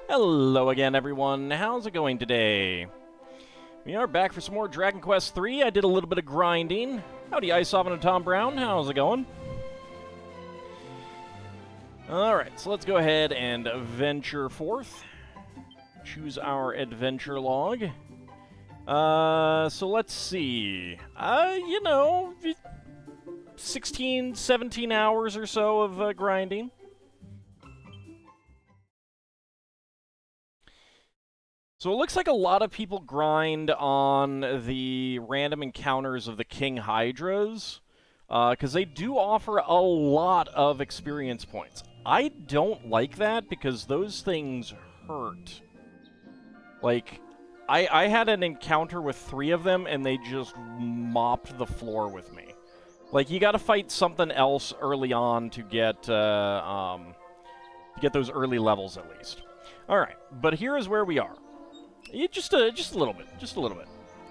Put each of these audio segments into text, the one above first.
Hello again, everyone. How's it going today? We are back for some more Dragon Quest III. I did a little bit of grinding. Howdy, Iceoven and Tom Brown. How's it going? Alright, so let's go ahead and venture forth. Choose our adventure log. So let's see. 16, 17 hours or so of grinding. So it looks like a lot of people grind on the random encounters of the King Hydras, because they do offer a lot of experience points. I don't like that because those things hurt. Like, I had an encounter with 3 of them and they just mopped the floor with me. Like, you gotta fight something else early on to get those early levels at least. Alright, but here is where we are. Just a little bit.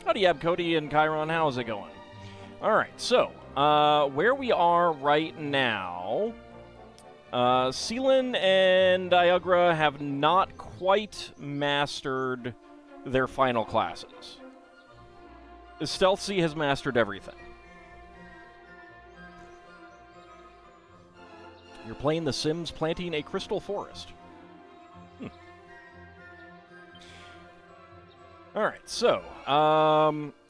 Howdy, Cody and Chiron, how's it going? Alright, so, where we are right now, Seelan and Diagra have not quite mastered their final classes. Stealthy has mastered everything. You're playing The Sims planting a crystal forest. Alright, so,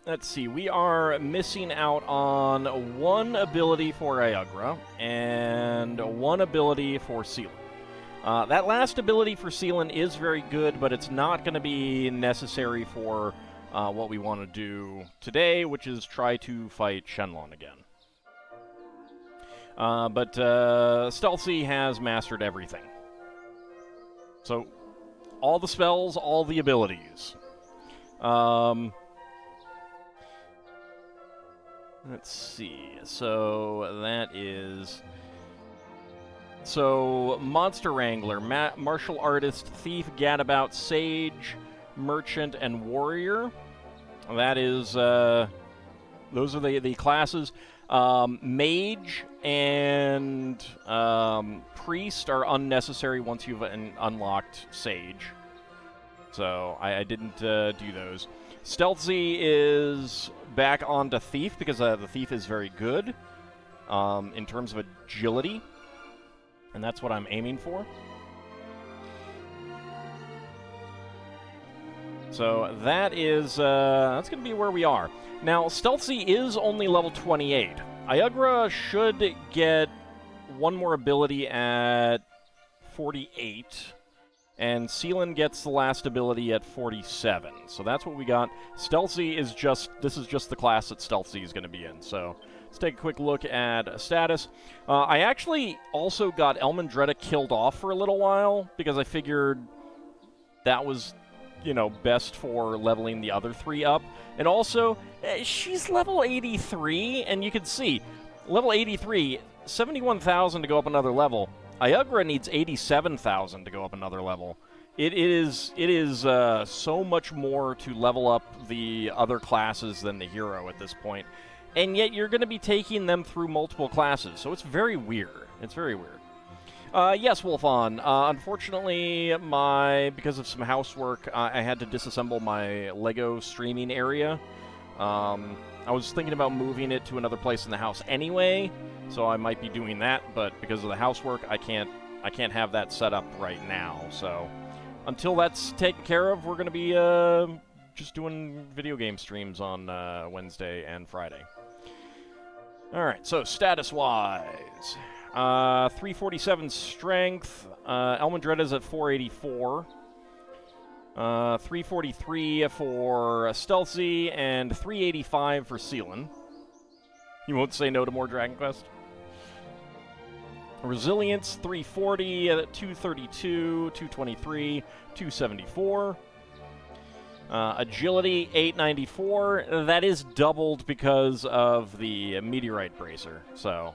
let's see. We are missing out on 1 ability for Diagra and 1 ability for Seelan. That last ability for Seelan is very good, but it's not going to be necessary for what we want to do today, which is try to fight Shenlong again. But Stealthy has mastered everything. So, all the spells, all the abilities. Let's see. So that is... So, Monster Wrangler, Martial Artist, Thief, Gadabout, Sage, Merchant, and Warrior. That is, those are the classes. Mage and Priest are unnecessary once you've unlocked Sage. So, I didn't do those. Stealthy is back onto Thief, because the Thief is very good in terms of agility. And that's what I'm aiming for. So, that is, that's going to be where we are. Now, Stealthy is only level 28. Diagra should get 1 more ability at 48. And Seelan gets the last ability at 47. So that's what we got. Stealthy is just... This is just the class that Stealthy is going to be in. So let's take a quick look at status. I actually also got Elmandretta killed off for a little while, because I figured that was, best for leveling the other 3 up. And also, she's level 83, and you can see, level 83, 71,000 to go up another level. Diagra needs 87,000 to go up another level. It is so much more to level up the other classes than the hero at this point. And yet you're going to be taking them through multiple classes, so it's very weird. It's very weird. Yes, Wolfon. Unfortunately, because of some housework, I had to disassemble my Lego streaming area. I was thinking about moving it to another place in the house anyway, so I might be doing that, but because of the housework, I can't have that set up right now. So until that's taken care of, we're going to be just doing video game streams on Wednesday and Friday. Alright, so status-wise, 347 strength, Elmandretta's at 484. 343 for Stealthy, and 385 for Seelan. You won't say no to more Dragon Quest? Resilience, 340, 232, 223, 274. Agility, 894. That is doubled because of the Meteorite Bracer. So,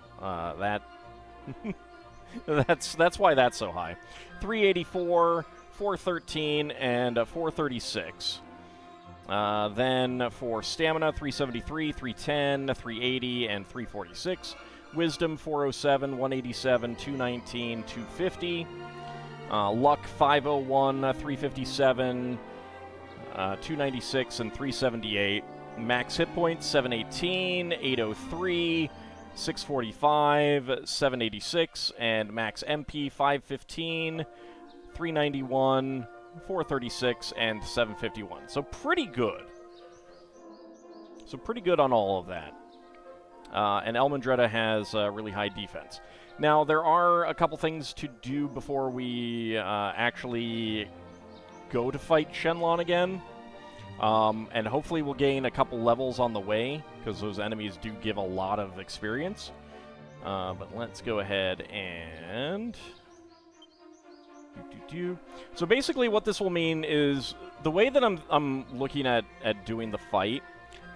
that's why that's so high. 384... 413 and 436. Then for stamina, 373, 310, 380, and 346. Wisdom, 407, 187, 219, 250. Luck 501, 357, 296, and 378. Max hit points 718, 803, 645, 786, and max MP 515, 391, 436, and 751. So pretty good. So pretty good on all of that. And Elmandretta has really high defense. Now, there are a couple things to do before we actually go to fight Shenlong again. And hopefully we'll gain a couple levels on the way, because those enemies do give a lot of experience. But let's go ahead and... So basically what this will mean is, the way that I'm looking at doing the fight,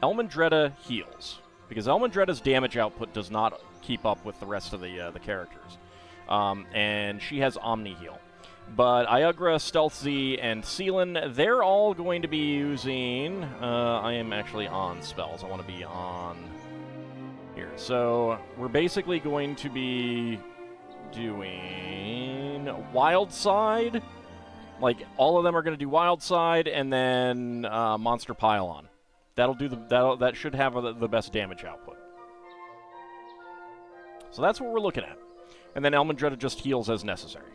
Elmandretta heals, because Elmandretta's damage output does not keep up with the rest of the characters. And she has Omni Heal. But Iugra, Stealth Z, and Seelan, they're all going to be using... I am actually on spells. I want to be on here. So we're basically going to be doing Wild Side. Like, all of them are going to do Wild Side, and then Monster Pylon. That'll do that should have the best damage output. So that's what we're looking at. And then Elmandretta just heals as necessary.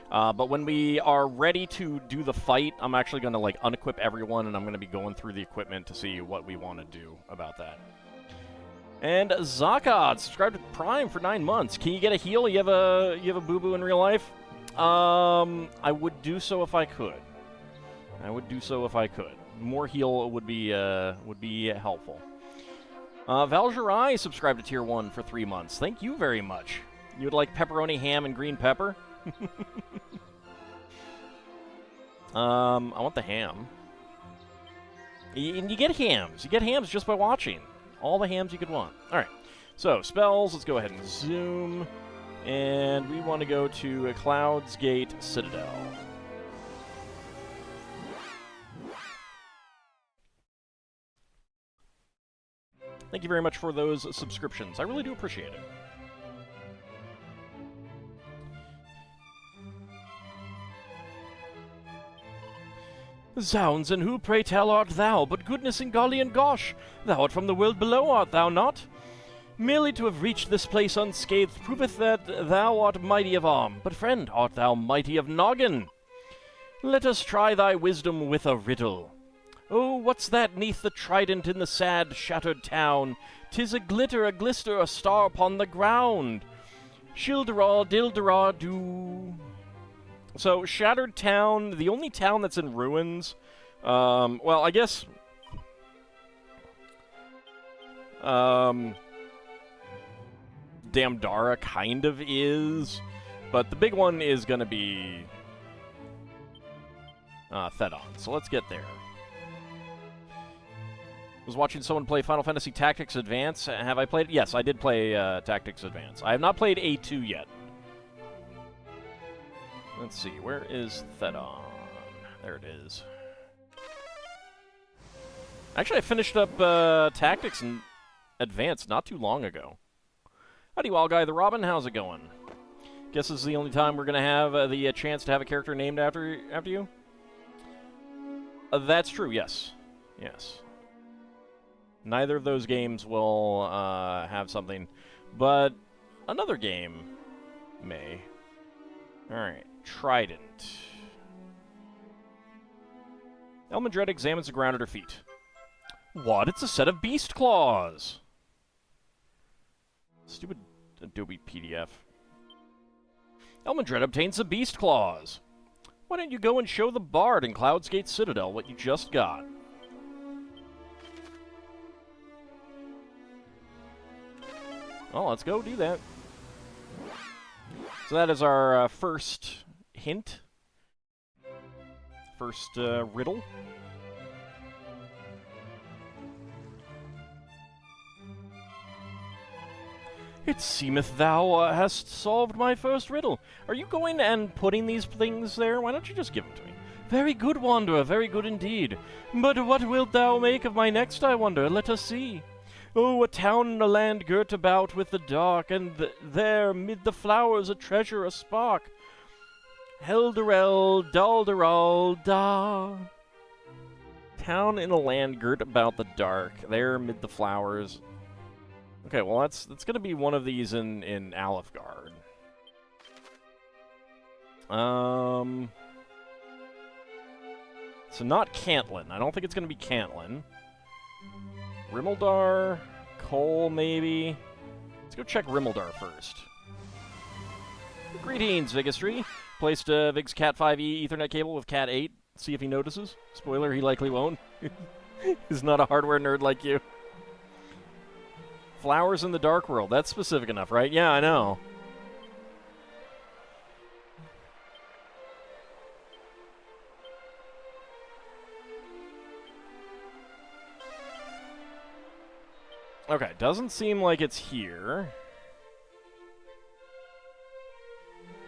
But when we are ready to do the fight, I'm actually going to like unequip everyone, and I'm going to be going through the equipment to see what we want to do about that. And Zakad subscribed to Prime for 9 months. Can you get a heal? You have a boo-boo in real life? I would do so if I could. More heal would be helpful. Valjerai subscribed to Tier 1 for 3 months. Thank you very much. You would like pepperoni, ham, and green pepper? I want the ham. And you get hams. You get hams just by watching. All the hams you could want. All right. So, spells. Let's go ahead and zoom. And we want to go to Cloud's Gate Citadel. Thank you very much for those subscriptions. I really do appreciate it. Zounds, and who, pray tell, art thou? But goodness and golly and gosh, thou art from the world below, art thou not? Merely to have reached this place unscathed proveth that thou art mighty of arm. But friend, art thou mighty of noggin? Let us try thy wisdom with a riddle. Oh, what's that neath the trident in the sad, shattered town? 'Tis a glitter, a glister, a star upon the ground. Shildera, dildera, doo. So, Shattered Town, the only town that's in ruins, well, I guess, Damdara kind of is, but the big one is going to be Thedon, so let's get there. Was watching someone play Final Fantasy Tactics Advance. Have I played? Yes, I did play Tactics Advance. I have not played A2 yet. Let's see, where is Thedon? There it is. Actually, I finished up Tactics and Advance not too long ago. Howdy, Wild Guy the Robin. How's it going? Guess this is the only time we're going to have the chance to have a character named after you? That's true, yes. Yes. Neither of those games will have something, but another game may. Alright. Trident. Elmandretta examines the ground at her feet. What? It's a set of beast claws! Stupid Adobe PDF. Elmandretta obtains the beast claws. Why don't you go and show the bard in Cloud's Gate Citadel what you just got? Well, let's go do that. So that is our first hint. First riddle. It seemeth thou hast solved my first riddle. Are you going and putting these things there? Why don't you just give them to me? Very good, Wanderer, very good indeed. But what wilt thou make of my next, I wonder? Let us see. Oh, a town and a land girt about with the dark, and there, mid the flowers, a treasure, a spark. Helderel, Dalderol, da. Town in a land girt about the dark, there amid the flowers. Okay, well that's gonna be one of these in Alefgard. So not Cantlin. I don't think it's gonna be Cantlin. Rimmildar, Cole maybe. Let's go check Rimmildar first. Greetings, Vigistry. Placed Vig's Cat 5e Ethernet cable with Cat 8. See if he notices. Spoiler, he likely won't. He's not a hardware nerd like you. Flowers in the Dark World. That's specific enough, right? Yeah, I know. Okay, doesn't seem like it's here.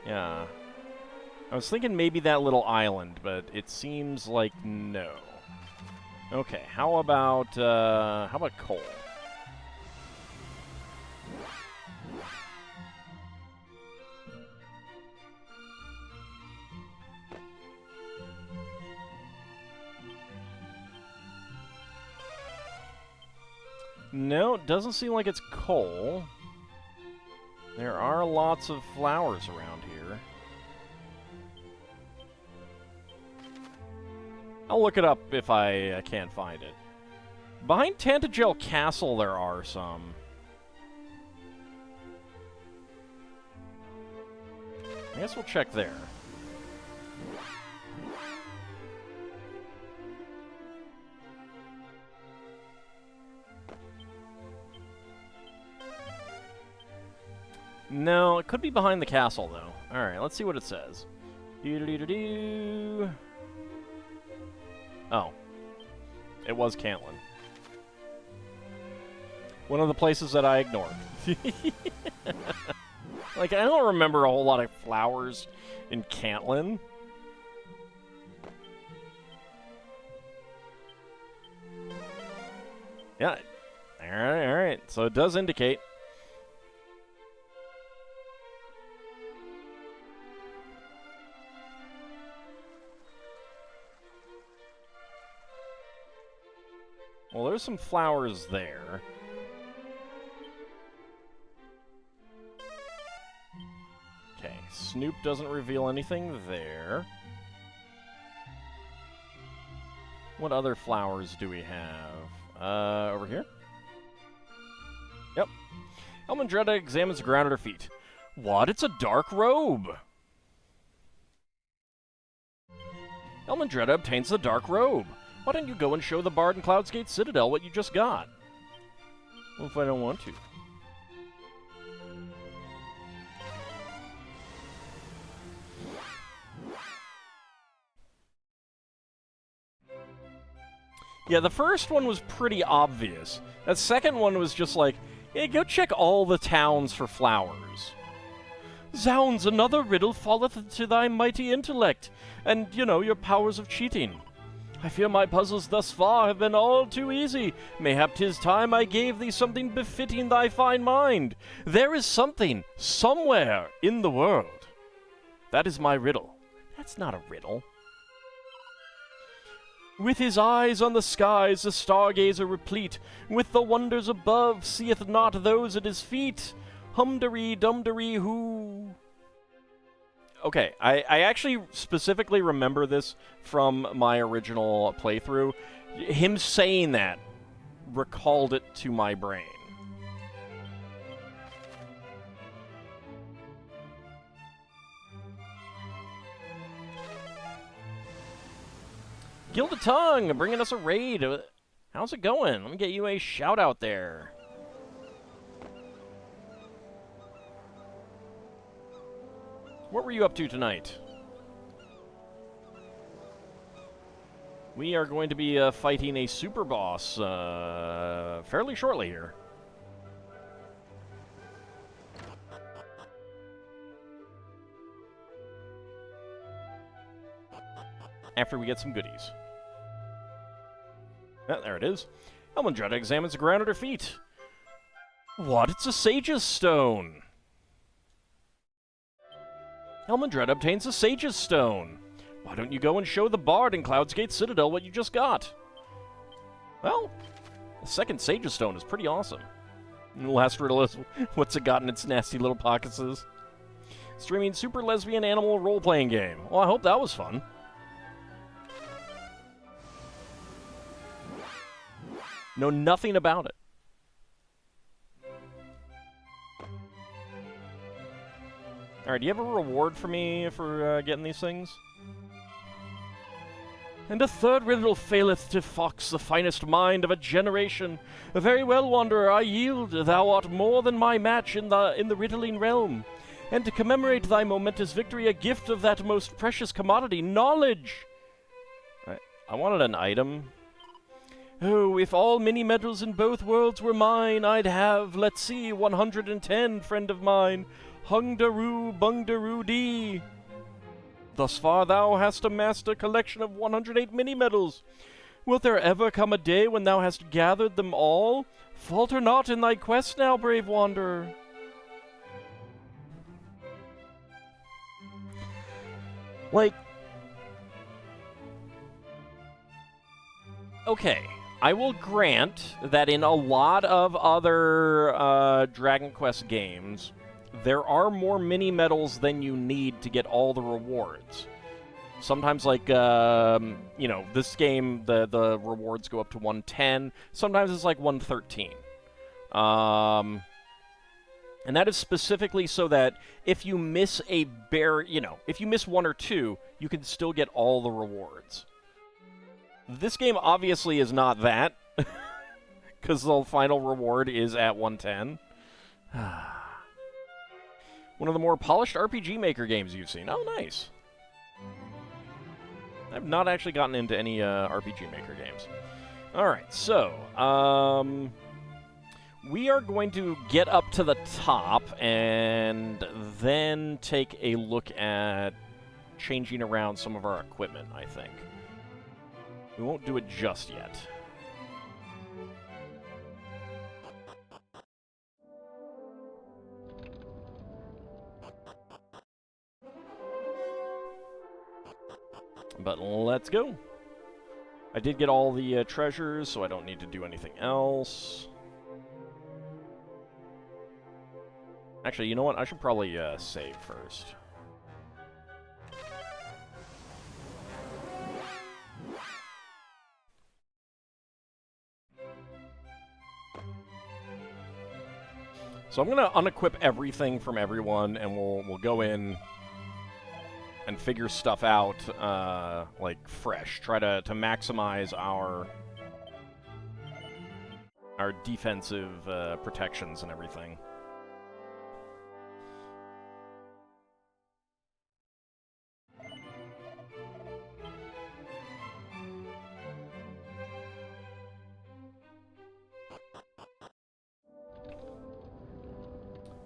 Yeah. I was thinking maybe that little island, but it seems like no. Okay, how about Cole? No, it doesn't seem like it's Cole. There are lots of flowers around here. I'll look it up if I can't find it. Behind Tantagel Castle there are some. I guess we'll check there. No, it could be behind the castle, though. Alright, let's see what it says. Doo-doo-doo-doo-doo. Oh. It was Cantlin. One of the places that I ignored. Like, I don't remember a whole lot of flowers in Cantlin. Yeah. Alright. So it does indicate. Well, there's some flowers there. Okay, Snoop doesn't reveal anything there. What other flowers do we have? Over here? Yep. Elmandretta examines the ground at her feet. What? It's a dark robe! Elmandretta obtains the dark robe. Why don't you go and show the Bard in Cloudsgate Citadel what you just got? What if I don't want to? Yeah, the first one was pretty obvious. That second one was just like, hey, go check all the towns for flowers. Zounds, another riddle falleth to thy mighty intellect, and, you know, your powers of cheating. I fear my puzzles thus far have been all too easy. Mayhap 'tis time I gave thee something befitting thy fine mind. There is something, somewhere, in the world. That is my riddle. That's not a riddle. With his eyes on the skies, the stargazer replete. With the wonders above, seeth not those at his feet. Humdery-dumdery-hoo. Okay, I actually specifically remember this from my original playthrough. Him saying that recalled it to my brain. Gilded Tongue, bringing us a raid. How's it going? Let me get you a shout out there. What were you up to tonight? We are going to be fighting a super boss fairly shortly here. After we get some goodies. Ah, there it is. Elmandretta examines the ground at her feet. What? It's a Sage's Stone! Elmandred obtains a Sage's Stone. Why don't you go and show the Bard in Cloud's Gate Citadel what you just got? Well, the second Sage's Stone is pretty awesome. And the last riddle is, what's it got in its nasty little pockets? Streaming super lesbian animal role-playing game. Well, I hope that was fun. Know nothing about it. Alright, do you have a reward for me for getting these things? And a third riddle faileth to fox the finest mind of a generation. Very well, Wanderer, I yield. Thou art more than my match in the riddling realm. And to commemorate thy momentous victory, a gift of that most precious commodity, knowledge. I wanted an item. Oh, if all mini-medals in both worlds were mine, I'd have, let's see, 110, friend of mine. Hung-daroo, bung-daroo-dee. Thus far thou hast amassed a collection of 108 mini-medals. Wilt there ever come a day when thou hast gathered them all? Falter not in thy quest now, brave wanderer. Like, okay, I will grant that in a lot of other Dragon Quest games, there are more mini-medals than you need to get all the rewards. Sometimes, like, you know, this game, the rewards go up to 110. Sometimes it's like 113. And that is specifically so that if you miss a if you miss one or two, you can still get all the rewards. This game obviously is not that, because the final reward is at 110. One of the more polished RPG Maker games you've seen. Oh, nice. I've not actually gotten into any RPG Maker games. Alright, so, we are going to get up to the top and then take a look at changing around some of our equipment, I think. We won't do it just yet. But let's go. I did get all the treasures, so I don't need to do anything else. Actually, you know what? I should probably save first. So I'm going to unequip everything from everyone, and we'll go in and figure stuff out, like, fresh. Try to maximize our defensive protections and everything.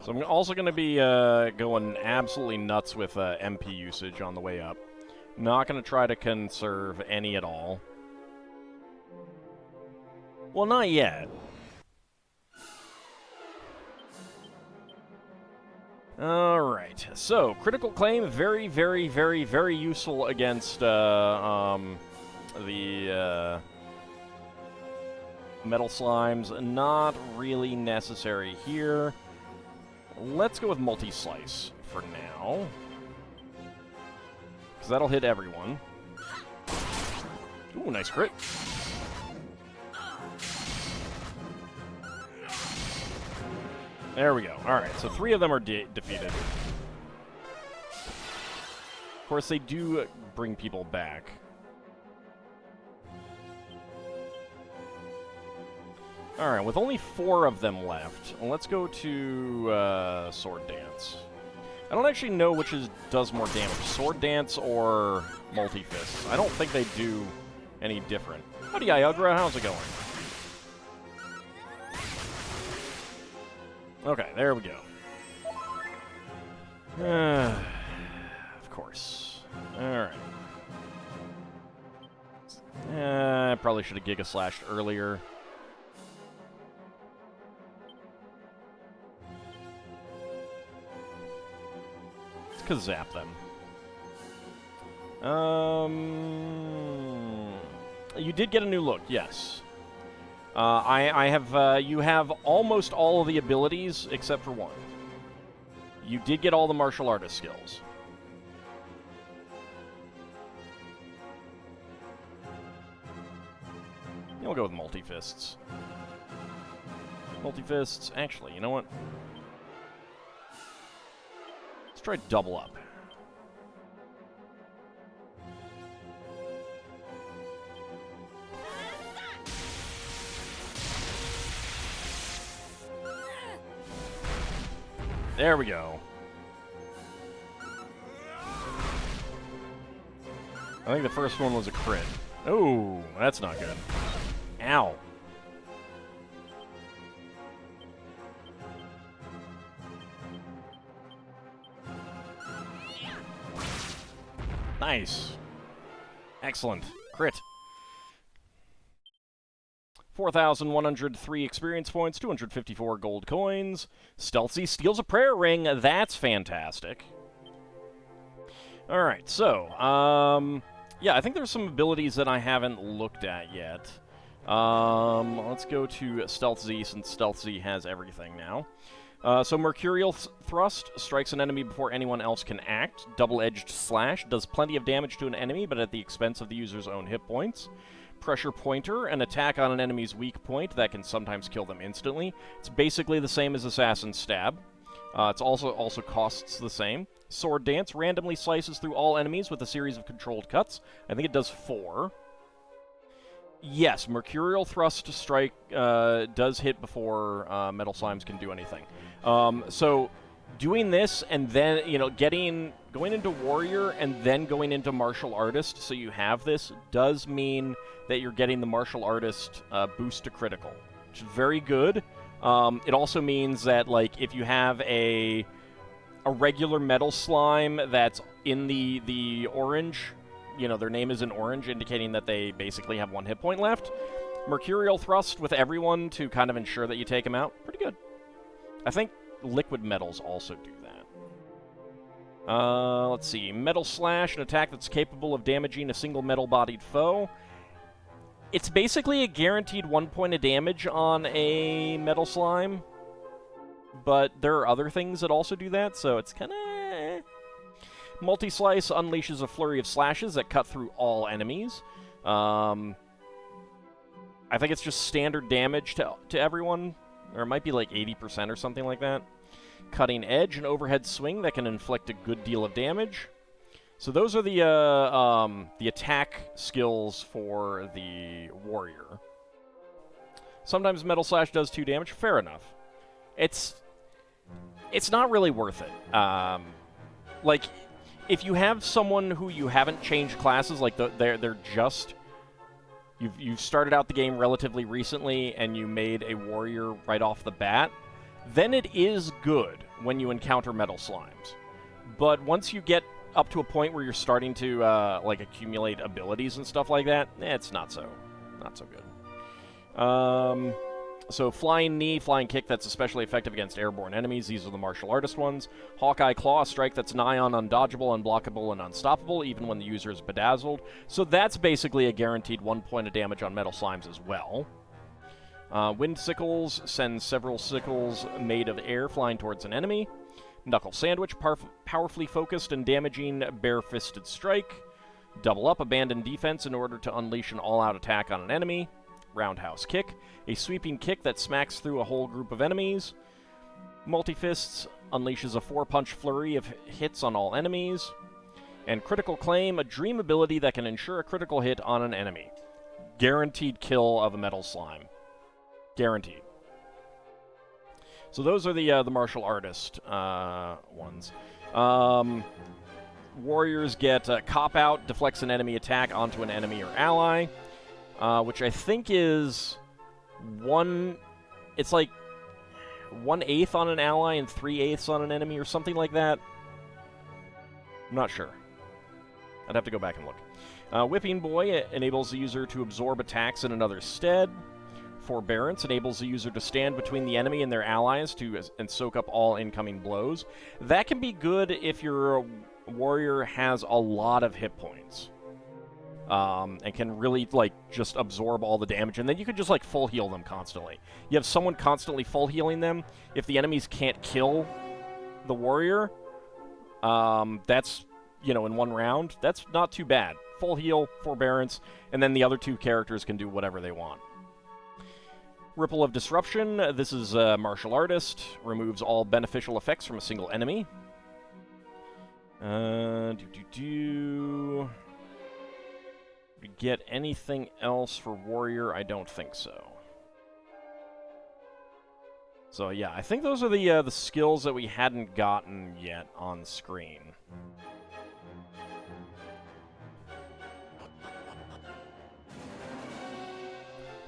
So I'm also going to be going absolutely nuts with MP usage on the way up. Not going to try to conserve any at all. Well, not yet. Alright, so Critical Claim, very, very, very, very useful against the Metal Slimes. Not really necessary here. Let's go with Multi-Slice for now, because that'll hit everyone. Ooh, nice crit. There we go. Alright, so 3 of them are defeated. Of course, they do bring people back. Alright, with only 4 of them left, let's go to Sword Dance. I don't actually know which does more damage, Sword Dance or Multi-Fist. I don't think they do any different. Howdy, Iugra, how's it going? Okay, there we go. Of course. Alright. I probably should have Giga Slashed earlier. look-a-zap, then. You did get a new look, yes. I have, you have almost all of the abilities except for one. You did get all the martial artist skills. We'll go with multi-fists. Multi-fists, actually, you know what? Let's try double up. There we go. I think the first one was a crit. Oh, that's not good. Ow. Nice. Excellent. Crit. 4,103 experience points, 254 gold coins. Stealthy steals a prayer ring. That's fantastic. Alright, so, yeah, I think there's some abilities that I haven't looked at yet. Let's go to Stealth Z, since Stealth Z has everything now. So Mercurial Thrust strikes an enemy before anyone else can act. Double-Edged Slash does plenty of damage to an enemy, but at the expense of the user's own hit points. Pressure Pointer, an attack on an enemy's weak point that can sometimes kill them instantly. It's basically the same as Assassin's Stab. It's also costs the same. Sword Dance randomly slices through all enemies with a series of controlled cuts. I think it does 4. Yes, Mercurial Thrust Strike does hit before Metal Slimes can do anything. So doing this and then, you know, going into Warrior and then going into Martial Artist, so you have this, does mean that you're getting the Martial Artist boost to critical, which is very good. It also means that, like, if you have a regular Metal Slime that's in the orange, you know, their name is in orange, indicating that they basically have 1 hit point left. Mercurial Thrust with everyone to kind of ensure that you take them out. Pretty good. I think liquid metals also do that. Let's see. Metal Slash, an attack that's capable of damaging a single metal-bodied foe. It's basically a guaranteed 1 point of damage on a Metal Slime, but there are other things that also do that, so it's kind of... Multi-Slice unleashes a flurry of slashes that cut through all enemies. I think it's just standard damage to everyone, or it might be like 80% or something like that. Cutting Edge, an overhead swing that can inflict a good deal of damage. So those are the attack skills for the Warrior. Sometimes Metal Slash does 2 damage. Fair enough. It's not really worth it. Like, if you have someone who you haven't changed classes, like they're just... You've started out the game relatively recently and you made a Warrior right off the bat, then it is good when you encounter Metal Slimes. But once you get up to a point where you're starting to like accumulate abilities and stuff like that, it's not so good. So Flying Knee, Flying Kick, that's especially effective against airborne enemies. These are the martial artist ones. Hawkeye Claw, a strike that's nigh on undodgeable, unblockable, and unstoppable, even when the user is bedazzled. So that's basically a guaranteed 1 point of damage on Metal Slimes as well. Wind Sickles sends several sickles made of air flying towards an enemy. Knuckle Sandwich, powerfully focused and damaging bare-fisted strike. Double Up, abandon defense in order to unleash an all-out attack on an enemy. Roundhouse Kick, a sweeping kick that smacks through a whole group of enemies. Multi-Fists unleashes a 4-punch flurry of hits on all enemies. And Critical Claim, a dream ability that can ensure a critical hit on an enemy. Guaranteed kill of a Metal Slime. Guaranteed. So those are the martial artist ones. Warriors get Cop Out, deflects an enemy attack onto an enemy or ally. Which I think is it's like 1/8 on an ally and 3/8 on an enemy or something like that. I'm not sure. I'd have to go back and look. Whipping Boy enables the user to absorb attacks in another's stead. Forbearance enables the user to stand between the enemy and their allies and soak up all incoming blows. That can be good if your warrior has a lot of hit points. And can really, like, just absorb all the damage. And then you can just, like, full heal them constantly. You have someone constantly full healing them. If the enemies can't kill the warrior, that's, you know, in one round, that's not too bad. Full heal, Forbearance, and then the other two characters can do whatever they want. Ripple of Disruption. This is a martial artist. Removes all beneficial effects from a single enemy. Get anything else for warrior? I don't think so. So yeah, I think those are the skills that we hadn't gotten yet on screen.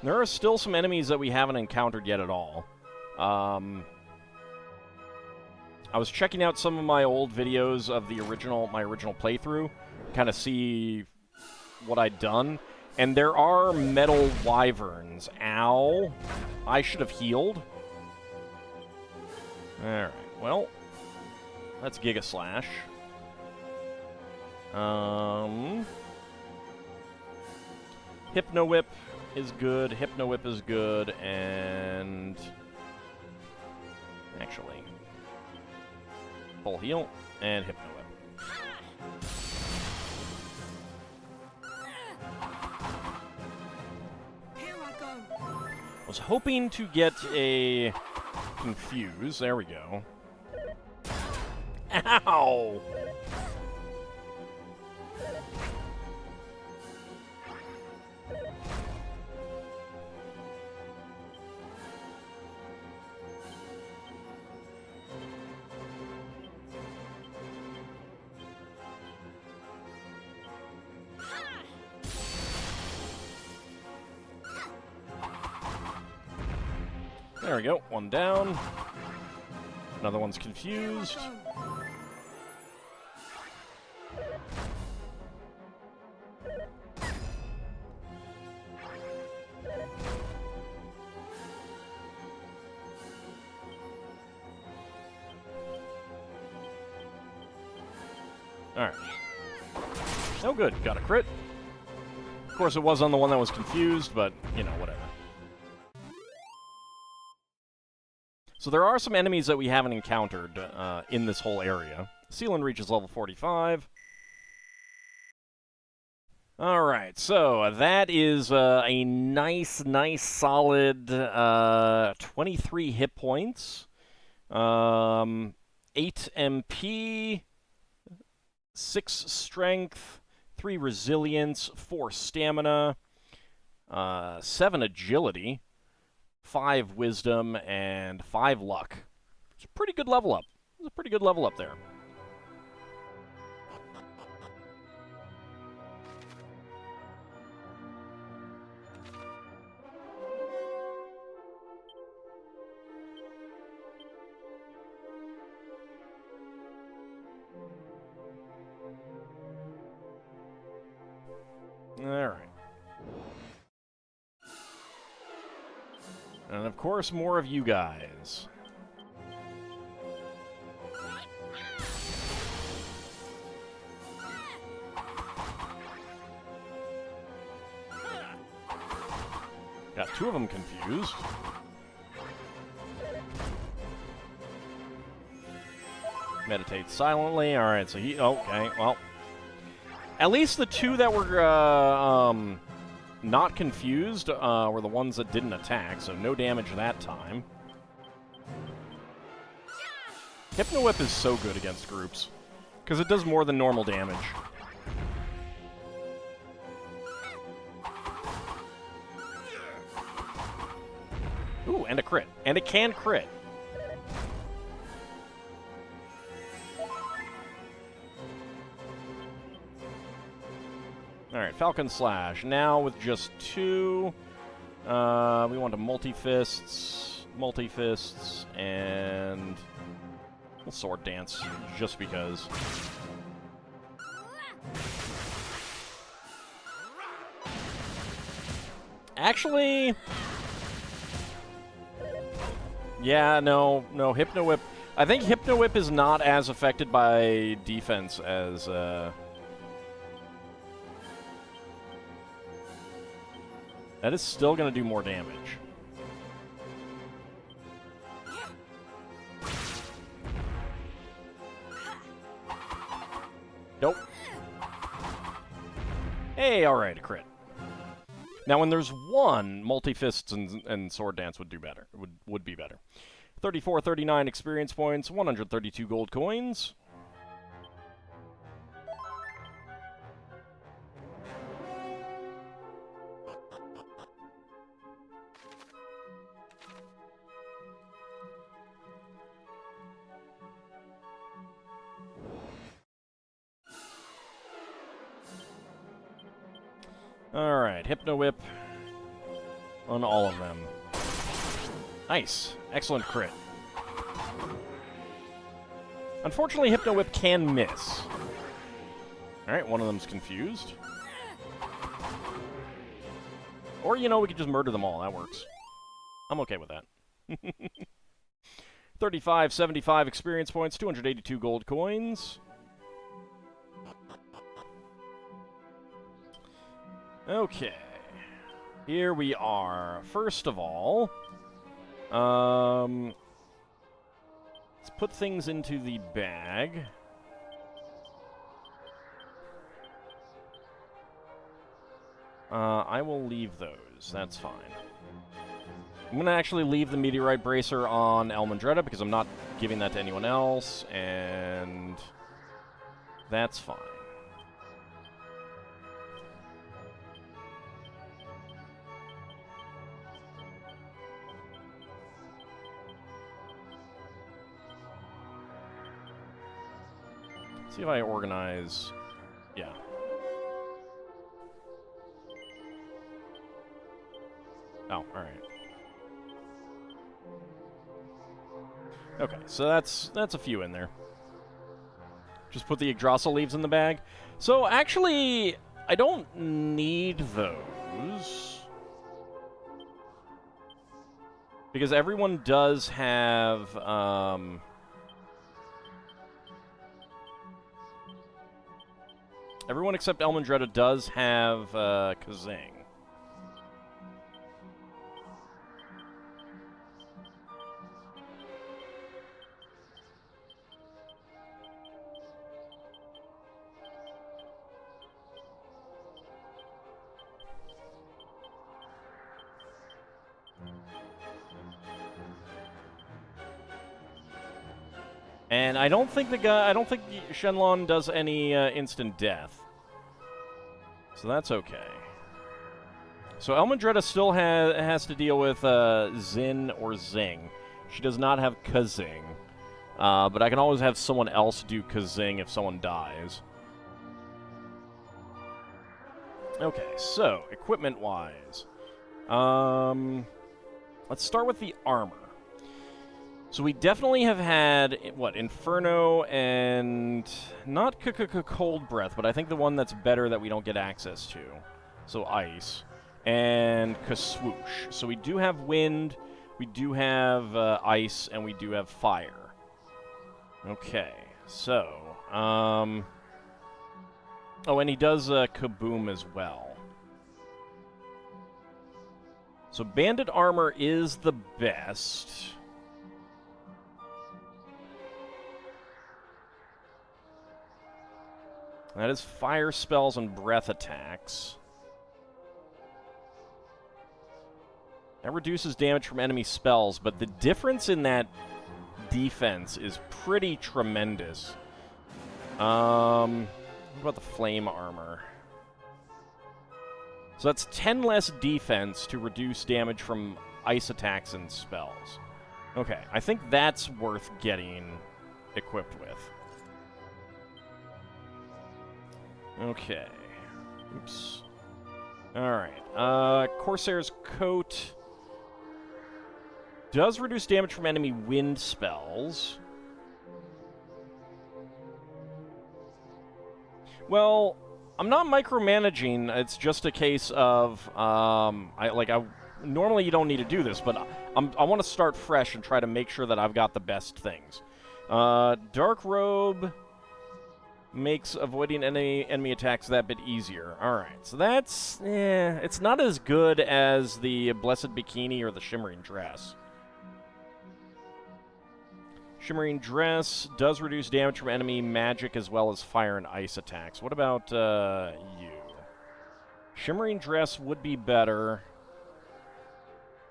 There are still some enemies that we haven't encountered yet at all. I was checking out some of my old videos of the my original playthrough, kind of see what I'd done, and there are metal wyverns. Ow. I should have healed. Alright, well, let's Giga Slash. Hypno Whip is good, Hypno Whip is good, and actually, full heal and Hypno Whip. Here I go. I was hoping to get a Confuse. There we go. Ow! There we go. One down. Another one's confused. Alright. Oh good, got a crit. Of course it was on the one that was confused, but, you know, whatever. So there are some enemies that we haven't encountered in this whole area. Sealand reaches level 45. Alright, so that is a nice solid 23 hit points. 8 MP, 6 strength, 3 resilience, 4 stamina, 7 agility, 5 wisdom, and 5 luck. It's a pretty good level up. It's a pretty good level up there. Alright. And of course, more of you guys. Got 2 of them confused. Meditate silently. Alright, so he... Okay, well... At least the 2 that were not confused were the ones that didn't attack, so no damage that time. Hypno Whip is so good against groups, because it does more than normal damage. Ooh, and a crit. And it can crit. Alright, Falcon Slash. Now with just 2, we want to multi-fists, and we'll Sword Dance, just because. Actually, Yeah, no, Hypno Whip. I think Hypno Whip is not as affected by defense as, That is still going to do more damage. Nope. Hey, alright, a crit. Now, when there's one, Multi-Fists and Sword Dance would do better. Would be better. 34, 39 experience points, 132 gold coins. Alright, Hypno Whip on all of them. Nice. Excellent crit. Unfortunately, Hypno Whip can miss. Alright, one of them's confused. Or, you know, we could just murder them all. That works. I'm okay with that. 35, 75 experience points, 282 gold coins. Okay. Here we are. First of all, let's put things into the bag. I will leave those. That's fine. I'm going to actually leave the Meteorite Bracer on Almondretta because I'm not giving that to anyone else, and that's fine. See if I organize... Yeah. Oh, alright. Okay, so that's a few in there. Just put the Yggdrasil leaves in the bag. So, actually, I don't need those. Because everyone does have, everyone except Almondretta does have, Kazing. And I don't think Shenlong does any instant death. So that's okay. So Almondretta still has to deal with Zin or Zing. She does not have Kazing. But I can always have someone else do Kazing if someone dies. Okay, so, equipment-wise. Let's start with the armor. So we definitely have had, what, Inferno and... not Cold Breath, but I think the one that's better that we don't get access to. So Ice. And Kaswoosh. So we do have Wind, we do have Ice, and we do have Fire. Okay, so... oh, and he does Kaboom as well. So Bandit Armor is the best... That is fire spells and breath attacks. That reduces damage from enemy spells, but the difference in that defense is pretty tremendous. What about the flame armor? So that's 10 less defense to reduce damage from ice attacks and spells. Okay, I think that's worth getting equipped with. Okay. Oops. Alright. Corsair's Coat does reduce damage from enemy wind spells. Well, I'm not micromanaging. It's just a case of, Normally you don't need to do this, but I want to start fresh and try to make sure that I've got the best things. Dark Robe makes avoiding enemy attacks that bit easier. Alright, so that's... it's not as good as the Blessed Bikini or the Shimmering Dress. Shimmering Dress does reduce damage from enemy magic as well as fire and ice attacks. What about you? Shimmering Dress would be better.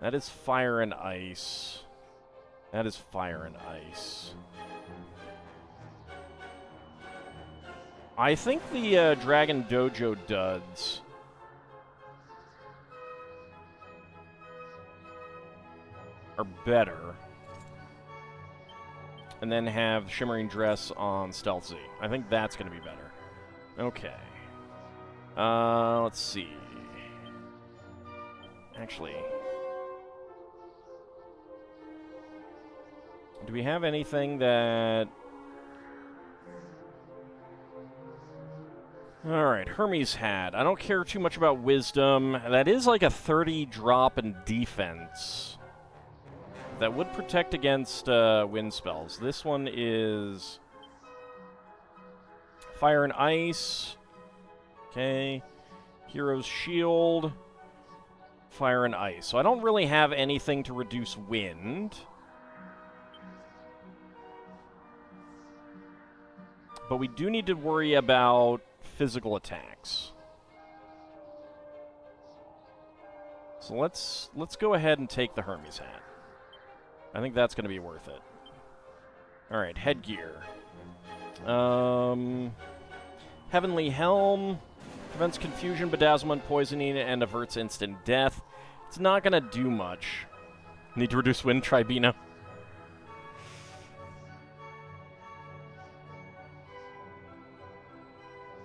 That is fire and ice. That is fire and ice. I think the Dragon Dojo duds are better. And then have Shimmering Dress on Stealth Z. I think that's going to be better. Okay. Let's see. Actually, do we have anything that... Alright, Hermes hat. I don't care too much about Wisdom. That is like a 30 drop in defense. That would protect against wind spells. This one is Fire and Ice. Okay. Hero's Shield. Fire and Ice. So I don't really have anything to reduce wind. But we do need to worry about physical attacks. So let's go ahead and take the Hermes hat. I think that's going to be worth it. Alright, headgear. Heavenly Helm. Prevents confusion, bedazzlement, poisoning, and averts instant death. It's not going to do much. Need to reduce wind, Tribina.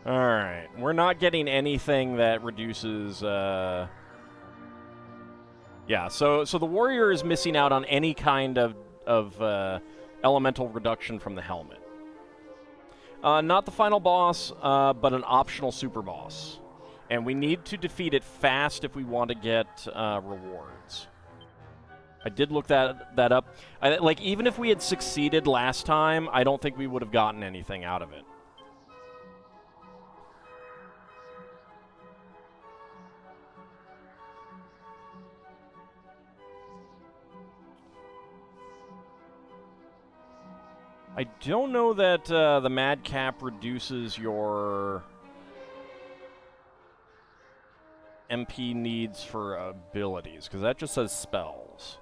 Alright, we're not getting anything that reduces... Yeah, so the warrior is missing out on any kind of elemental reduction from the helmet. Not the final boss, but an optional super boss. And we need to defeat it fast if we want to get rewards. I did look that up. Like, even if we had succeeded last time, I don't think we would have gotten anything out of it. I don't know that the Madcap reduces your MP needs for abilities, because that just says spells.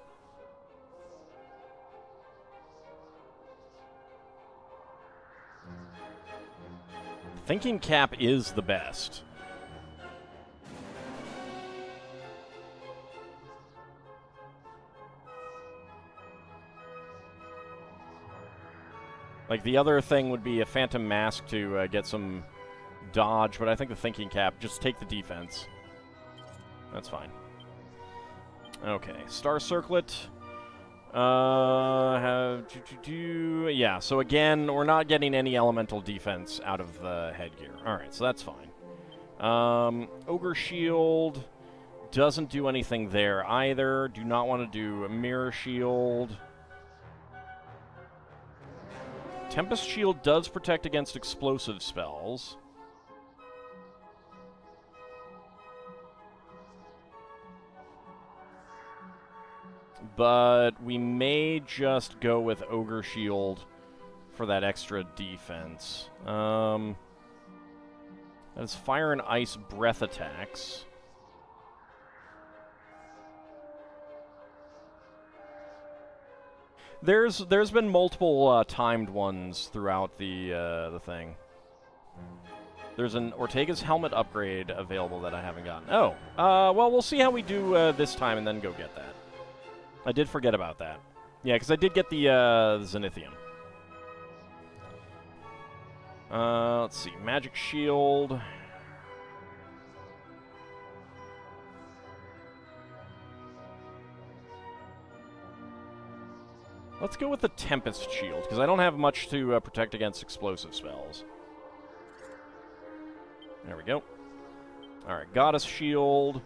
Thinking Cap is the best. Like, the other thing would be a Phantom Mask to get some dodge, but I think the Thinking Cap, just take the defense. That's fine. Okay, Star Circlet. Yeah, so again, we're not getting any elemental defense out of the headgear. Alright, so that's fine. Ogre Shield doesn't do anything there either. Do not want to do a Mirror Shield. Tempest Shield does protect against explosive spells. But we may just go with Ogre Shield for that extra defense. That is Fire and Ice breath attacks. There's been multiple timed ones throughout the thing. There's an Ortega's helmet upgrade available that I haven't gotten. Oh, well, we'll see how we do this time and then go get that. I did forget about that. Yeah, because I did get the Zenithium. Let's see, Magic Shield. Let's go with the Tempest Shield, because I don't have much to protect against explosive spells. There we go. Alright, Goddess Shield.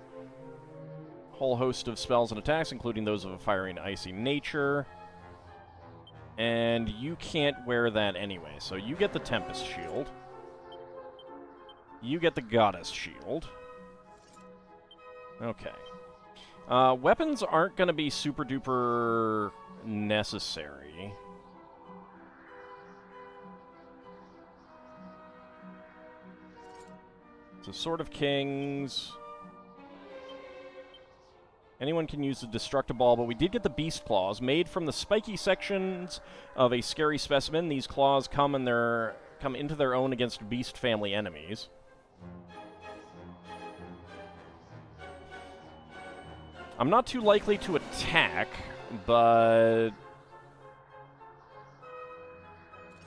whole host of spells and attacks, including those of a fiery and icy nature. And you can't wear that anyway, so you get the Tempest Shield. You get the Goddess Shield. Okay. Weapons aren't going to be super duper necessary. So Sword of Kings. Anyone can use the Destructiball, but we did get the Beast Claws, made from the spiky sections of a scary specimen. These claws come into their own against Beast family enemies. I'm not too likely to attack, but...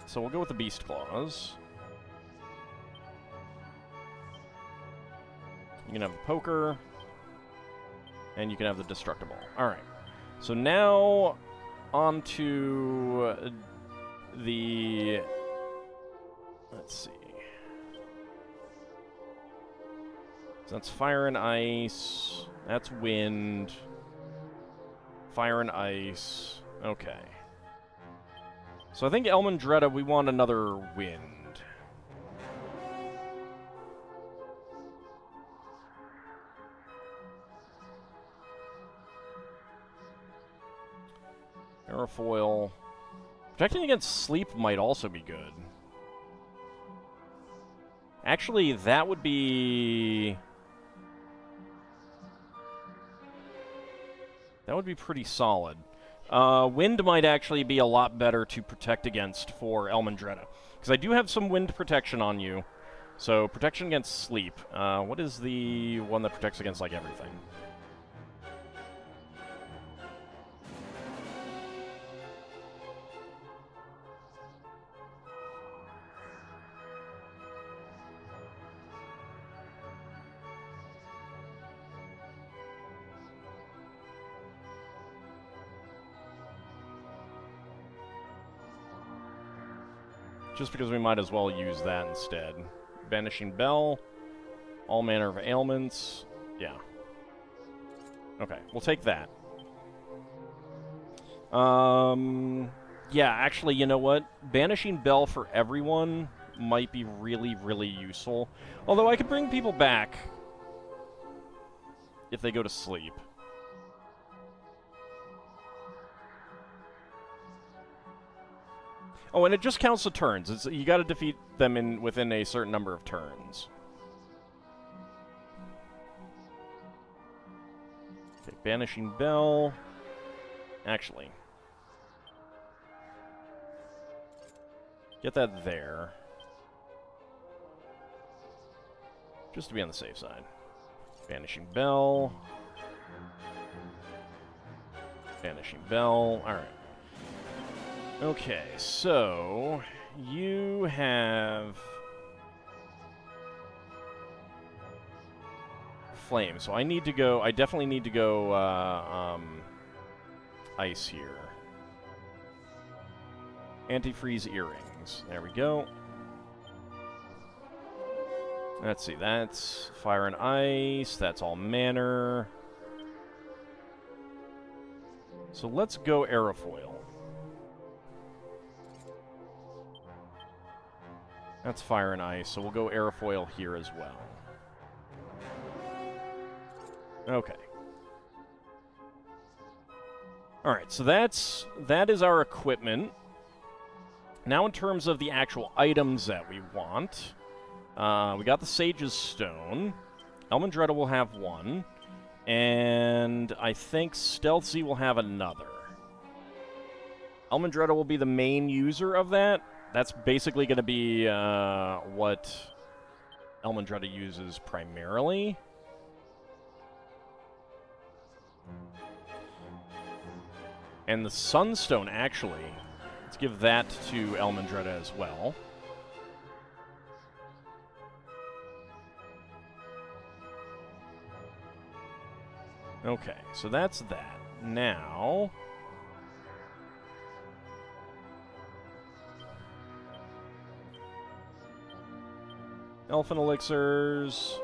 So we'll go with the Beast Claws. You can have the Poker, and you can have the Destructible. Alright. So now, on to the... Let's see. So that's Fire and Ice. That's Wind. Fire and Ice. Okay. So I think Elmendretta, we want another Wind. Aerofoil. Protecting against sleep might also be good. Actually, that would be... That would be pretty solid. Wind might actually be a lot better to protect against for Elmendretta. Because I do have some wind protection on you. So, protection against sleep. What is the one that protects against, like, everything? Just because we might as well use that instead. Banishing Bell. All manner of ailments. Yeah. Okay, we'll take that. Yeah, actually, you know what? Banishing Bell for everyone might be really, really useful. Although I could bring people back if they go to sleep. Oh, and it just counts the turns. You got to defeat them within a certain number of turns. Okay, Banishing Bell. Actually, get that there. Just to be on the safe side. Banishing Bell. Banishing Bell. Alright. Okay, so you have Flame. So I definitely need to go Ice here. Antifreeze Earrings. There we go. Let's see, that's Fire and Ice, that's all manner. So let's go Aerofoil. That's Fire and Ice, so we'll go Aerofoil here as well. Okay. Alright, so that is our equipment. Now in terms of the actual items that we want, we got the Sage's Stone. Elmendretta will have one. And I think Stealthy will have another. Elmendretta will be the main user of that. That's basically going to be what Elmendretta uses primarily. And the Sunstone, actually, let's give that to Elmendretta as well. Okay, so that's that. Now... Elfin Elixirs...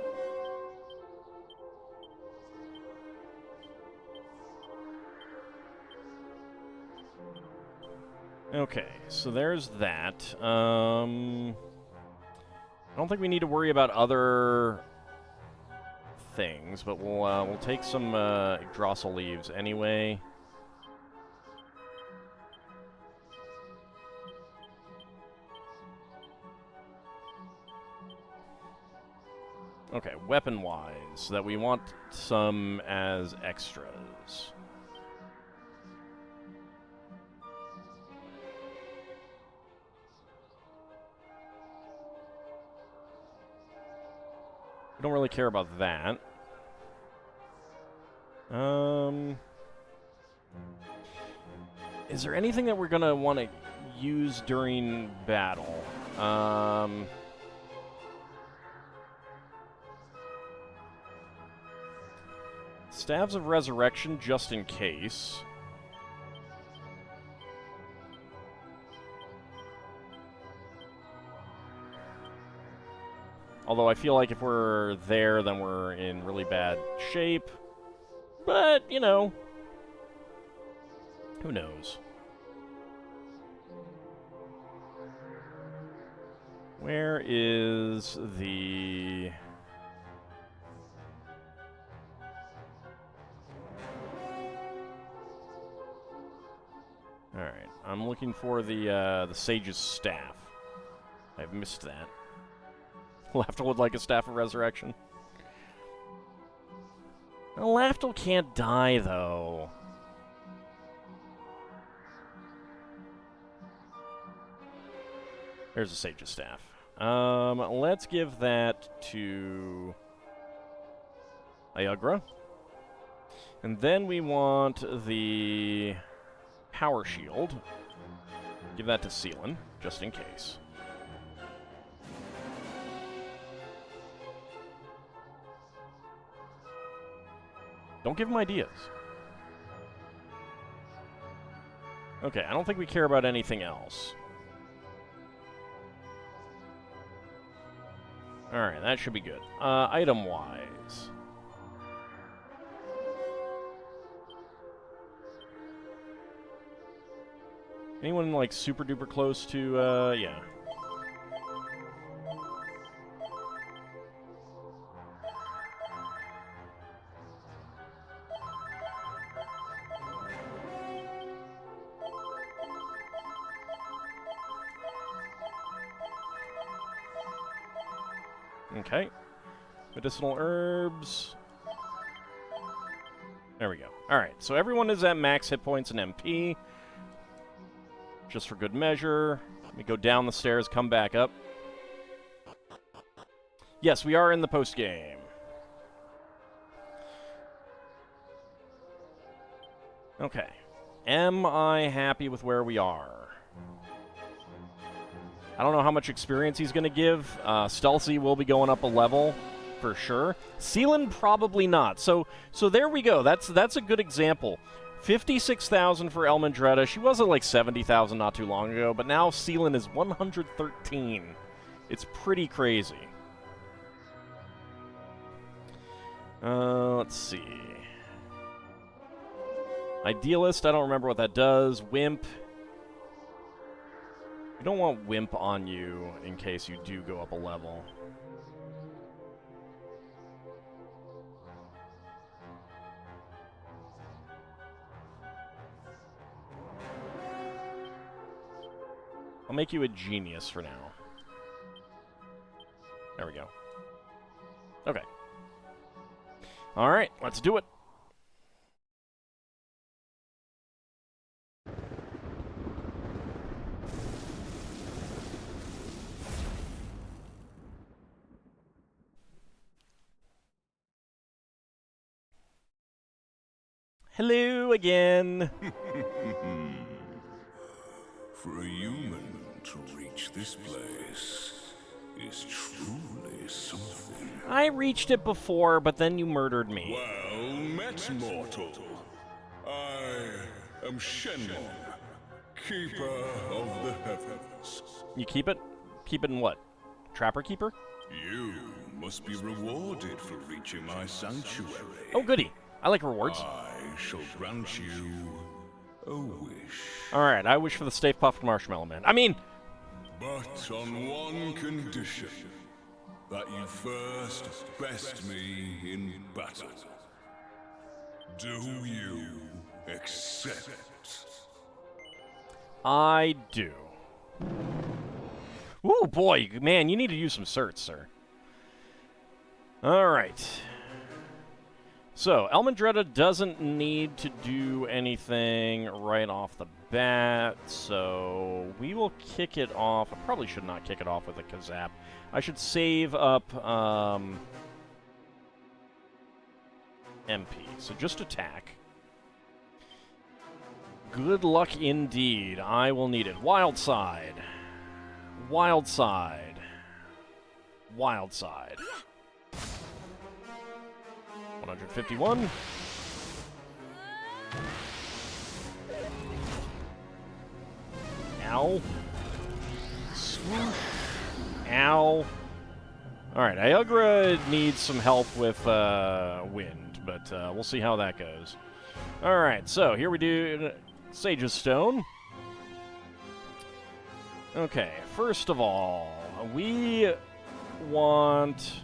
Okay, so there's that. I don't think we need to worry about other things, but we'll take some Yggdrasil leaves anyway. Okay, weapon-wise, so that we want some as extras. We don't really care about that. Is there anything that we're gonna want to use during battle? Staves of Resurrection, just in case. Although I feel like if we're there, then we're in really bad shape. But, you know, who knows? Where is the... Alright, I'm looking for the Sage's Staff. I've missed that. Laftel would like a Staff of Resurrection. Well, Laftel can't die, though. There's a Sage's Staff. Let's give that to Ayagra. And then we want the Power Shield. Give that to Seelan, just in case. Don't give him ideas. Okay, I don't think we care about anything else. Alright, that should be good. Item-wise. Anyone, like, super-duper close to, yeah. Okay. Medicinal herbs. There we go. Alright, so everyone is at max hit points and MP. Just for good measure. Let me go down the stairs, come back up. Yes, we are in the post-game. Okay. Am I happy with where we are? I don't know how much experience he's going to give. Stealthy will be going up a level, for sure. Seelan, probably not. So there we go. That's a good example. 56,000 for Elmandretta. She was at like 70,000 not too long ago, but now Seelan is 113. It's pretty crazy. Let's see. Idealist, I don't remember what that does. Wimp. You don't want Wimp on you in case you do go up a level. I'll make you a genius for now. There we go. Okay. Alright, let's do it. Hello again. For a human to reach this place is truly something. I reached it before, but then you murdered me. Well met, mortal. I am Shenmue, Keeper of the Heavens. You keep it? Keep it in what? Trapper Keeper? You must be rewarded for reaching my sanctuary. Oh, goody. I like rewards. I shall grant you A wish. Alright, I wish for the Stay Puft Marshmallow Man. I mean... But on one condition. That you first best me in battle. Do you accept? I do. Ooh, boy, man, you need to use some certs, sir. Alright. So, Elmandretta doesn't need to do anything right off the bat, so we will kick it off. I probably should not kick it off with a Kazap. I should save up MP. So just attack. Good luck indeed. I will need it. Wild side. Wild side. Wild side. 151. Ow. Swoosh. Ow. Alright, Iugra needs some help with wind, but we'll see how that goes. Alright, so here we do Sage's Stone. Okay, first of all, we want...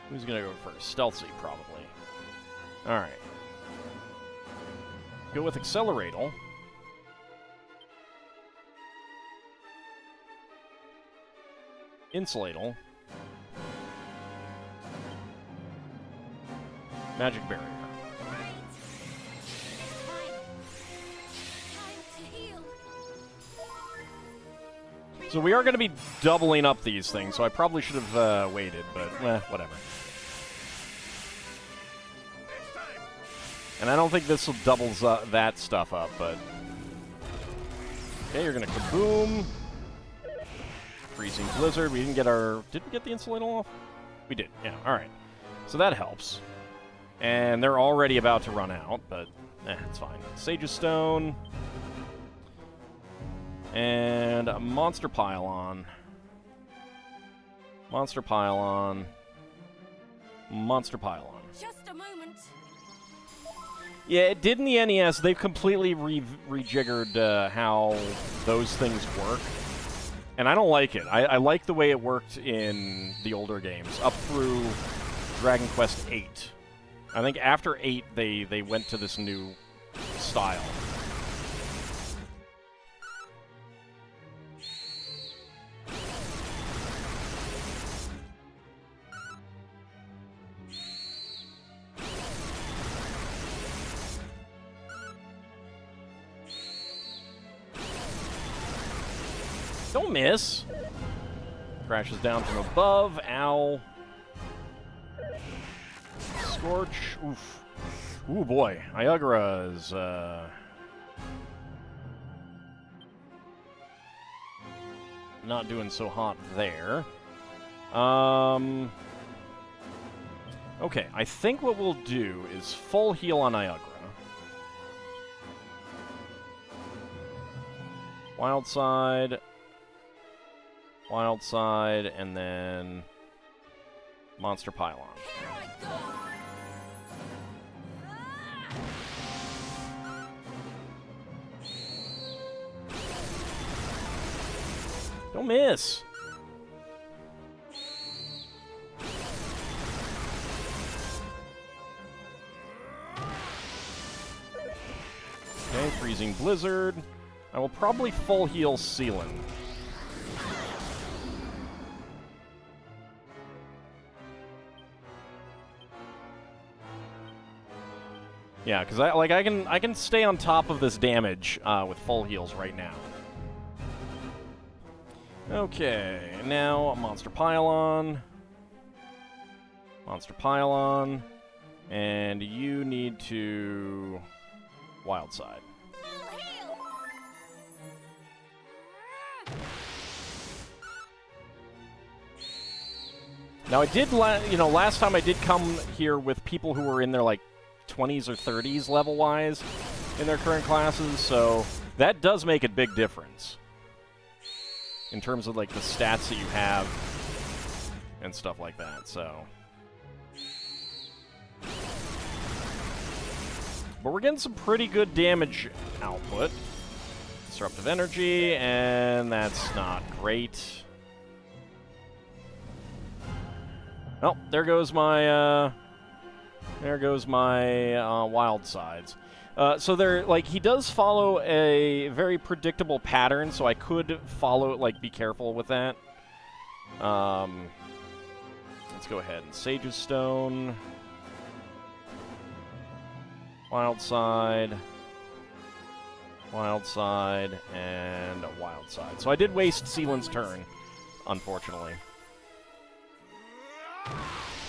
Who's going to go first? Stealthy, probably. Alright. Go with Acceleratal. Insulatal. Magic Barrier. So we are going to be doubling up these things, so I probably should have waited, but whatever. And I don't think this will double that stuff up, but... Okay, you're going to kaboom. Freezing Blizzard. We didn't get our... Did we get the Insulatal off? We did, yeah, alright. So that helps. And they're already about to run out, but it's fine. Sage's Stone. And a Monster Pylon. Monster Pylon. Monster Pylon. Just a moment. Yeah, it did in the NES. They've completely rejiggered how those things work. And I don't like it. I like the way it worked in the older games, up through Dragon Quest VIII. I think after 8, they went to this new style. Don't miss. Crashes down from above. Ow. Scorch. Oof. Ooh, boy. Iugra is, not doing so hot there. Okay, I think what we'll do is full heal on Iugra. Wild side. Wild side, and then Monster Pylon. Don't miss. Okay, Freezing Blizzard. I will probably full heal Sealan. Yeah, because I can stay on top of this damage with full heals right now. Okay, now a Monster Pylon. Monster Pylon. And you need to... Wild side. Now I did, last time I did come here with people who were in their, 20s or 30s level-wise in their current classes, so that does make a big difference in terms of, the stats that you have and stuff like that, so... But we're getting some pretty good damage output. Disruptive energy, and that's not great. Oh, there goes my wild sides. So there, like, he does follow a very predictable pattern, so I could follow, like, be careful with that. Let's go ahead and Sage's Stone. Wild side. Wild side, and a wild side. So I did waste Sealand's turn, unfortunately.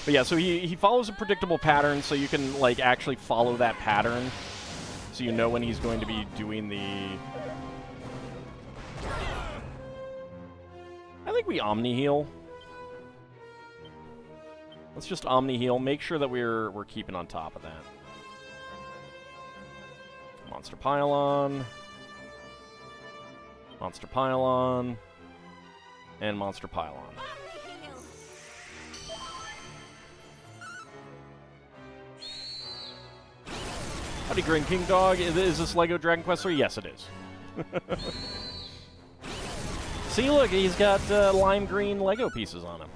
But yeah, so he follows a predictable pattern, so you can, like, actually follow that pattern. So you know when he's going to be doing the... I think we Omni-Heal. Let's just Omni-Heal. Make sure that we're keeping on top of that. Monster Pylon. Monster Pylon. And Monster Pylon. Howdy, Green King Dog. Is this Lego Dragon Quest 3? Yes, it is. See, look, he's got lime green Lego pieces on him.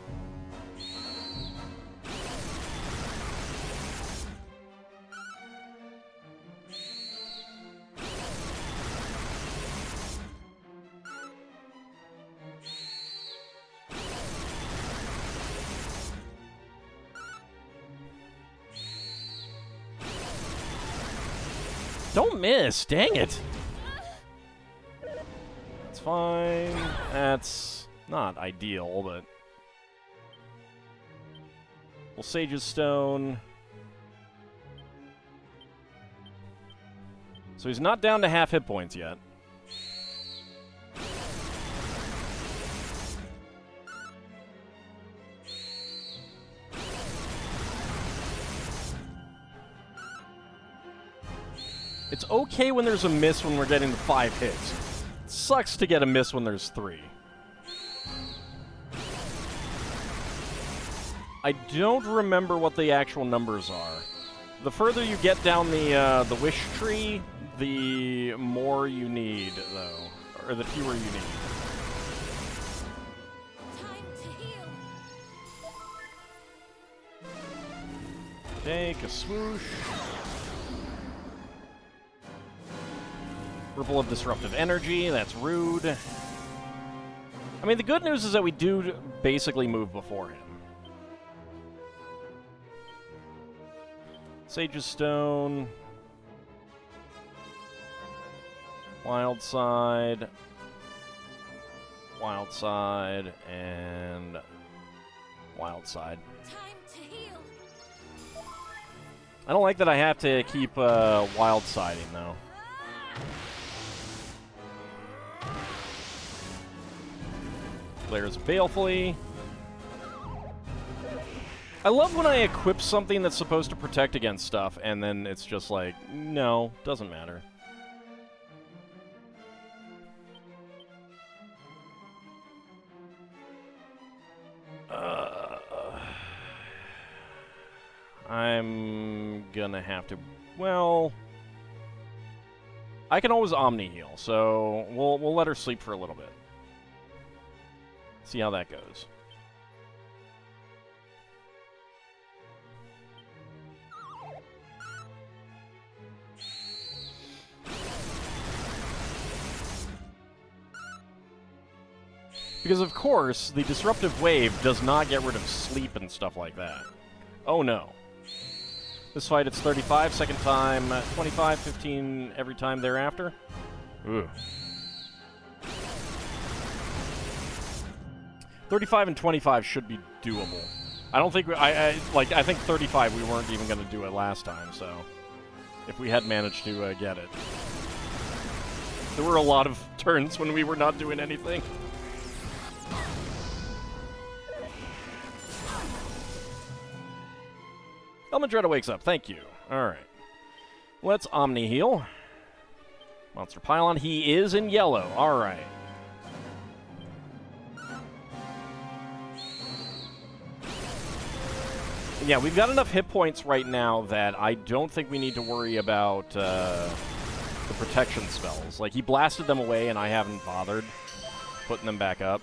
Don't miss, dang it. It's fine. That's not ideal, but... We'll Sage's Stone. So he's not down to half hit points yet. It's okay when there's a miss when we're getting to 5 hits. It sucks to get a miss when there's 3. I don't remember what the actual numbers are. The further you get down the wish tree, the more you need, though. Or the fewer you need. Time to heal. Take a swoosh. Ripple of Disruptive Energy, that's rude. I mean, the good news is that we do basically move before him. Sage's Stone. Wild Side. Wild Side, and Wild Side. Time to heal. I don't like that I have to keep Wild Siding, though. Glares balefully. I love when I equip something that's supposed to protect against stuff, and then it's just like, no, doesn't matter. I'm gonna have to... Well... I can always Omni-Heal, so we'll let her sleep for a little bit. See how that goes. Because, of course, the Disruptive Wave does not get rid of sleep and stuff like that. Oh, no. This fight, it's 35, second time, 25, 15 every time thereafter. Ooh. 35 and 25 should be doable. I don't think I think 35 we weren't even going to do it last time, so if we had managed to get it. There were a lot of turns when we were not doing anything. Elmadretta wakes up. Thank you. All right. Let's Omni-Heal. Monster Pylon. He is in yellow. All right. Yeah, we've got enough hit points right now that I don't think we need to worry about the protection spells. Like, he blasted them away, and I haven't bothered putting them back up.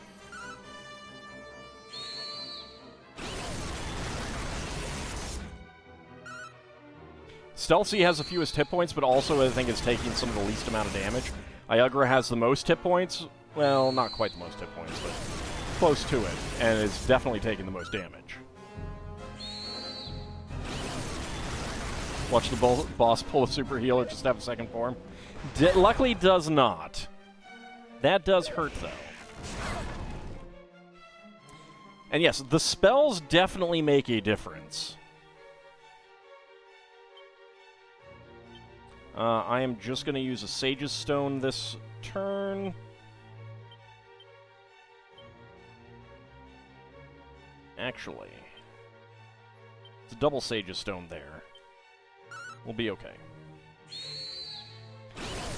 Stealthy has the fewest hit points, but also I think is taking some of the least amount of damage. Iugra has the most hit points. Well, not quite the most hit points, but close to it, and is definitely taking the most damage. Watch the boss pull a super heal or just have a second form. Luckily does not. That does hurt, though. And yes, the spells definitely make a difference. I am just going to use a Sage's Stone this turn. Actually, it's a double Sage's Stone there. We'll be okay.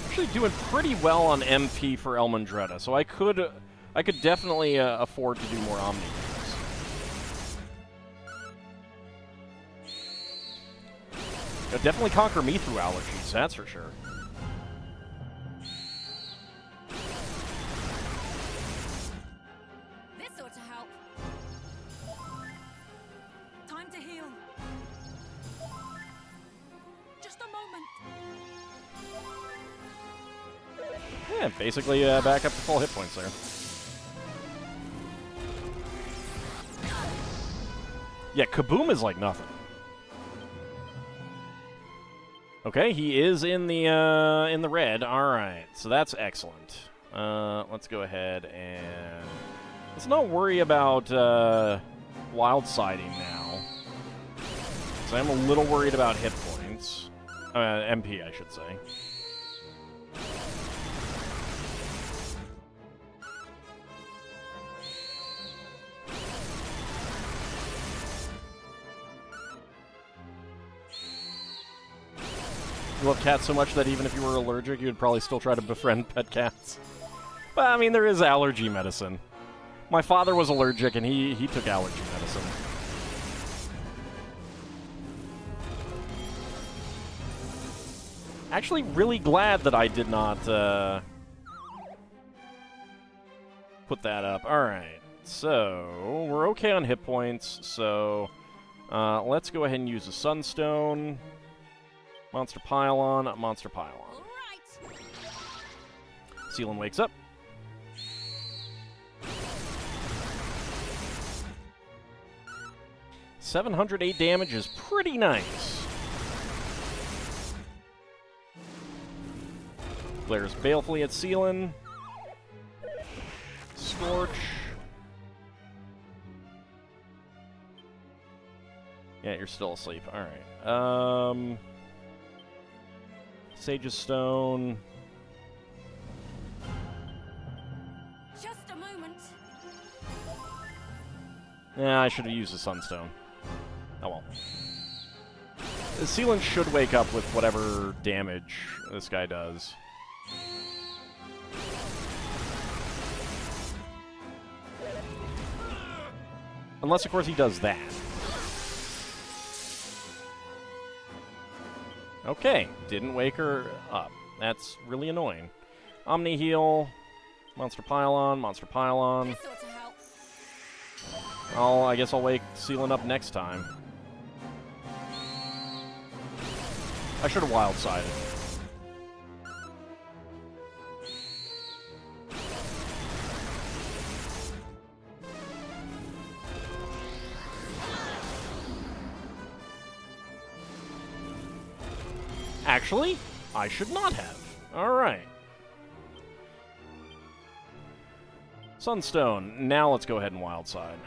Actually doing pretty well on MP for Elmandretta, so I could definitely afford to do more Omni games. It'll definitely conquer me through allergies, that's for sure. This ought to help. Time to heal. Just a moment. Yeah, basically back up to full hit points there. Yeah, Kaboom is like nothing. Okay, he is in the red. All right, so that's excellent. Let's go ahead and let's not worry about wild siding now. So I'm a little worried about hit points, MP, I should say. You love cats so much that even if you were allergic, you'd probably still try to befriend pet cats. But, I mean, there is allergy medicine. My father was allergic, and he took allergy medicine. Actually, really glad that I did not put that up. Alright, so we're okay on hit points, so let's go ahead and use a Sunstone. Monster Pylon, Monster Pylon. All right. Sealan wakes up. $708 damage is pretty nice. Glares balefully at Sealan. Scorch. Yeah, you're still asleep. Alright. Sage's Stone. Just a moment. Yeah, I should have used the Sunstone. Oh well. Sealan should wake up with whatever damage this guy does. Unless, of course, he does that. Okay, didn't wake her up. That's really annoying. Omni Heal, Monster Pylon, Monster Pylon. This ought to help. I guess I'll wake Sealan up next time. I should have wild-sided. Actually, I should not have. Alright. Sunstone. Now let's go ahead and wild side.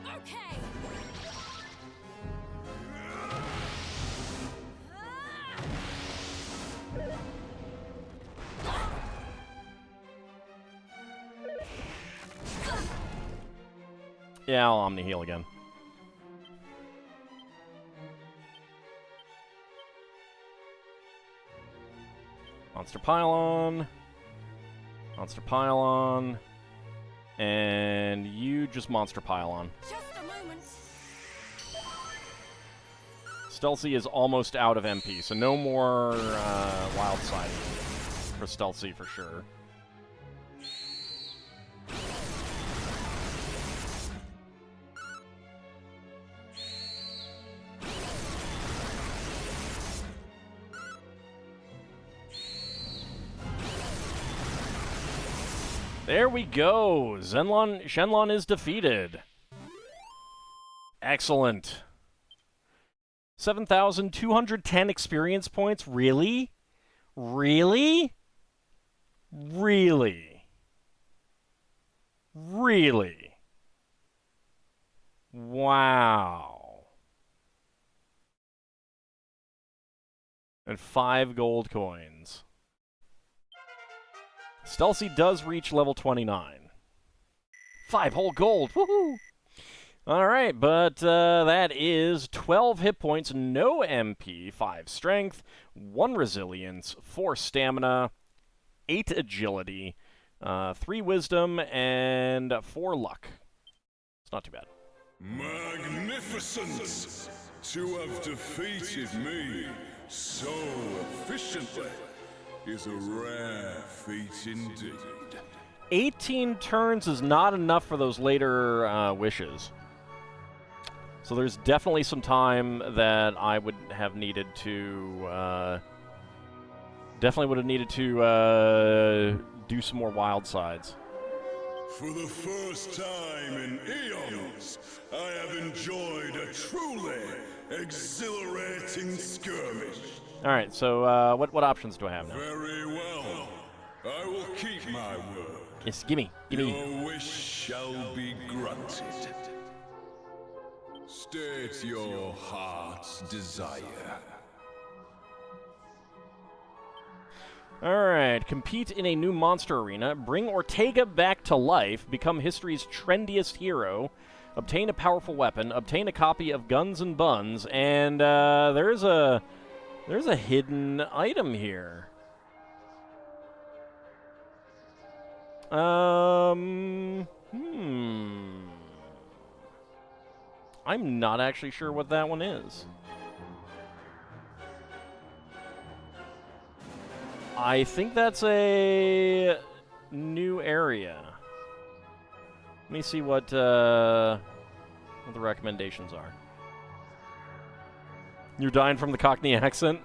Okay. Yeah, I'll Omni Heal again. Monster Pylon. Monster Pylon. And you just monster pile on. Just a moment. Stealthy is almost out of MP, so no more wild side for Stealthy for sure. There we go. Shenlong is defeated. Excellent. 7,210 experience points? Really? Really? Really? Really? Wow. And 5 gold coins. Stealthy does reach level 29. 5 whole gold. Woohoo! Alright, but that is 12 hit points, no MP, 5 strength, 1 resilience, 4 stamina, 8 agility, 3 wisdom, and 4 luck. It's not too bad. Magnificent! To have defeated me so efficiently is a rare feat indeed. 18 turns is not enough for those later wishes. So there's definitely some time that I would have needed to... definitely would have needed to do some more wild sides. For the first time in eons, I have enjoyed a truly exhilarating skirmish. Alright, so what options do I have now? Very well. I will keep my word. Yes, gimme. Your wish shall be granted. State your heart's desire. Alright, compete in a new monster arena, bring Ortega back to life, become history's trendiest hero, obtain a powerful weapon, obtain a copy of Guns and Buns, and there's a hidden item here. I'm not actually sure what that one is. I think that's a new area. Let me see what the recommendations are. You're dying from the Cockney accent?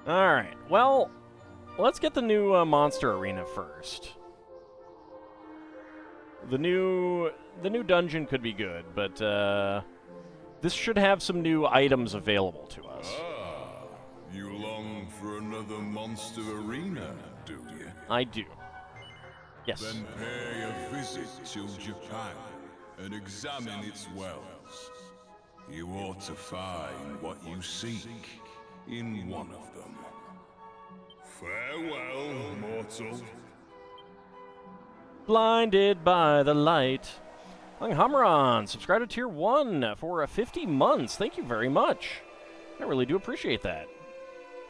Alright, well, let's get the new monster arena first. The new dungeon could be good, but this should have some new items available to us. Ah, you long for another monster arena, do you? I do. Yes. Then pay a visit to Japan and examine its wells. You ought to find what you seek in one of them. Farewell, mortal. Blinded by the light. Hamron, subscribe to Tier 1 for 50 months. Thank you very much. I really do appreciate that.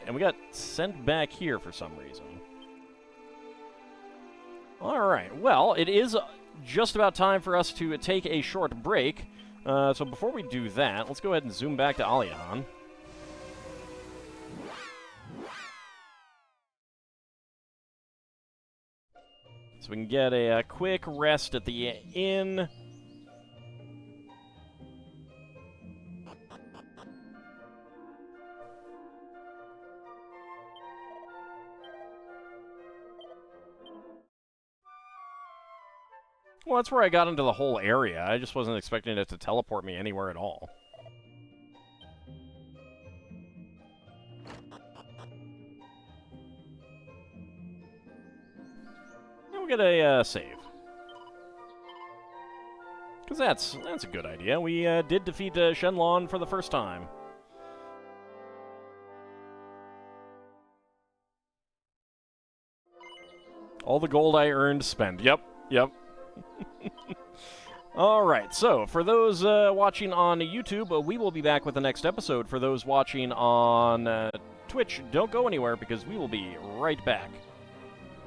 And we got sent back here for some reason. Alright, well, it is just about time for us to take a short break. So before we do that, let's go ahead and zoom back to Aliahan. So we can get a quick rest at the inn. Well, that's where I got into the whole area. I just wasn't expecting it to teleport me anywhere at all. And we'll get a save. Because that's a good idea. We did defeat Shenlong for the first time. All the gold I earned, spend. Yep. Alright, so for those watching on YouTube, we will be back with the next episode. For those watching on Twitch, don't go anywhere because we will be right back.